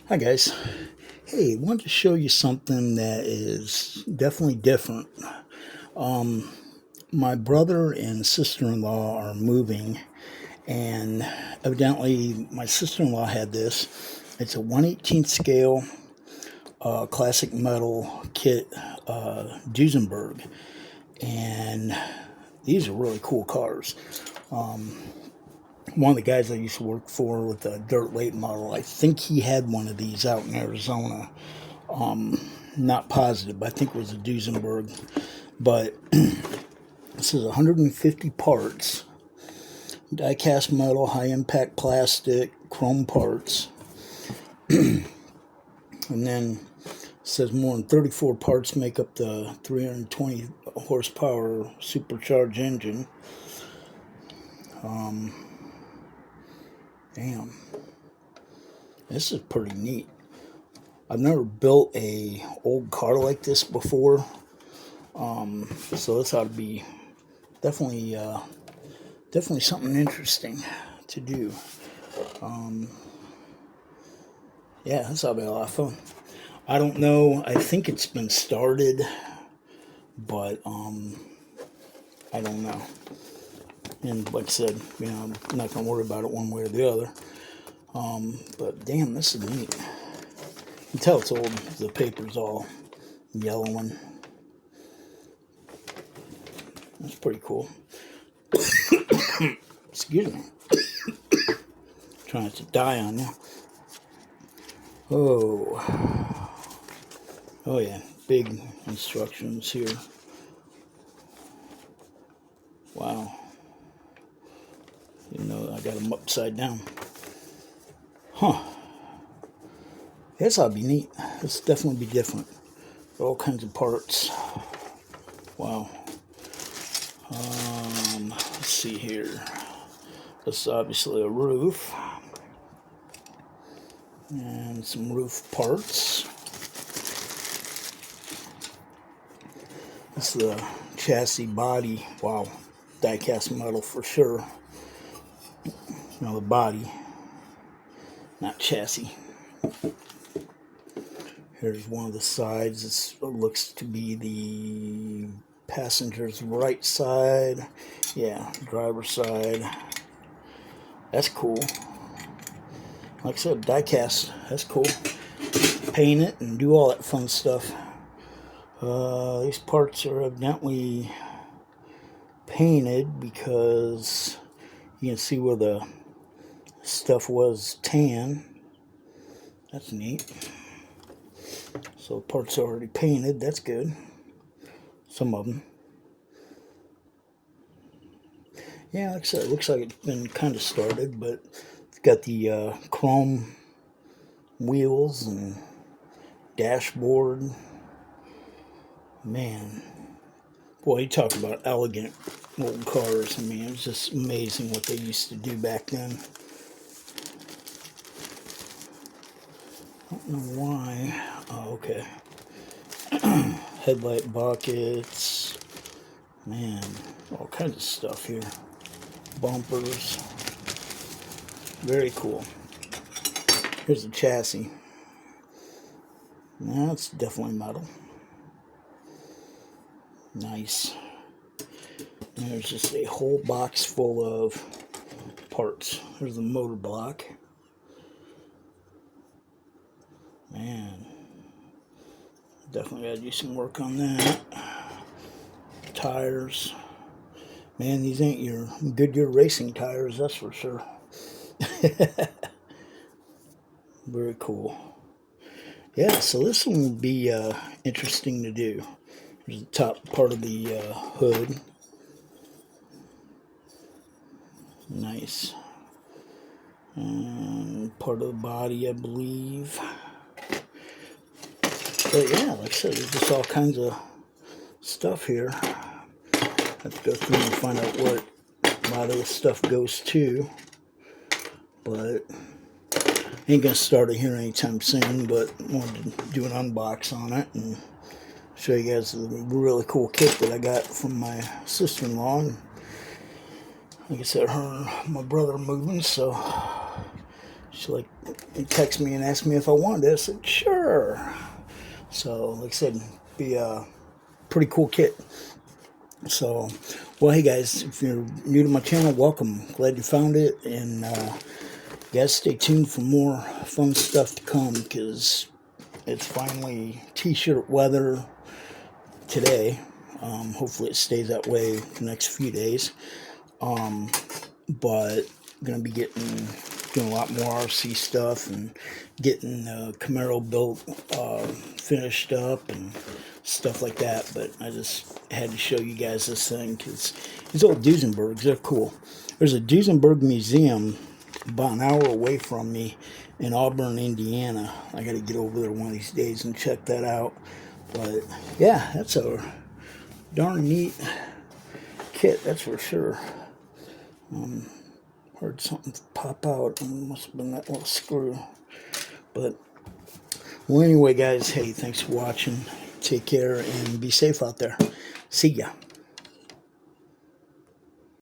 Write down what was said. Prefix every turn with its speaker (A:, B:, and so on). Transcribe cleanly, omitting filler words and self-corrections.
A: Hi guys. Hey, wanted to show you something that is definitely different. Um, my brother and sister-in-law are moving, and evidently my sister-in-law had this. It's a 1/18 scale classic metal kit, Duesenberg, and these are really cool cars. One of the guys I used to work for with a dirt late model, I think he had one of these out in Arizona. Not positive, but I think it was a Duesenberg. But this is 150 parts, die cast metal, high impact plastic, chrome parts, and then it says more than 34 parts make up the 320 horsepower supercharged engine. Damn, this is pretty neat. I've never built a old car like this before, so this ought to be definitely definitely something interesting to do. Yeah, this ought to be a lot of fun. I don't know. I think it's been started, but I don't know. And like I said, I'm not gonna worry about it one way or the other. But damn, this is neat. You can tell it's old. The paper's all yellowing. That's pretty cool. Excuse me. Trying not to die on you. Oh. Oh yeah, big instructions here. Wow. You know, I got them upside down. Huh. This ought to be neat. This definitely be different. All kinds of parts. Wow. Let's see here. This is obviously a roof. And some roof parts. This is the chassis body. Wow. Die cast metal for sure. The body. Not chassis. Here's one of the sides. This looks to be the passenger's right side. Yeah, driver's side. That's cool. Like I said, die cast. That's cool. Paint it and do all that fun stuff. These parts are evidently painted because you can see where the stuff was tan. That's neat. So parts are already painted. That's good. Some of them. Yeah, like I said, it looks like it's been kind of started, but it's got the chrome wheels and dashboard. Man, boy, you talk about elegant old cars. I mean, it was just amazing what they used to do back then. I don't know why. Oh, okay. Headlight buckets. Man, all kinds of stuff here. Bumpers. Very cool. Here's the chassis. Now it's definitely metal. Nice. And there's just a whole box full of parts. There's the motor block. Man, definitely got to do some work on that. Tires. Man, these ain't your Goodyear racing tires, that's for sure. Very cool. Yeah, so this one will be interesting to do. There's the top part of the hood. Nice. And part of the body, I believe. But yeah, like I said, there's just all kinds of stuff here. Have to go through and find out what a lot of this stuff goes to. But ain't gonna start it here anytime soon, but wanted to do an unbox on it and show you guys the really cool kit that I got from my sister-in-law. And like I said, her and my brother are moving, so he texted me and asked me if I wanted it. I said, sure. So, like I said, be a pretty cool kit. So, well, hey guys, if you're new to my channel, welcome. Glad you found it. And guys, stay tuned for more fun stuff to come, because it's finally t-shirt weather today. Hopefully it stays that way the next few days. But going to be doing a lot more RC stuff and getting Camaro built, finished up and stuff like that. But I just had to show you guys this thing because these old Duesenbergs, they're cool. There's a Duesenberg museum about an hour away from me in Auburn, Indiana. I got to get over there one of these days and check that out. But yeah, that's a darn neat kit, that's for sure. Heard something pop out, and must have been that little screw. But well, anyway guys, hey, thanks for watching. Take care and be safe out there. See ya.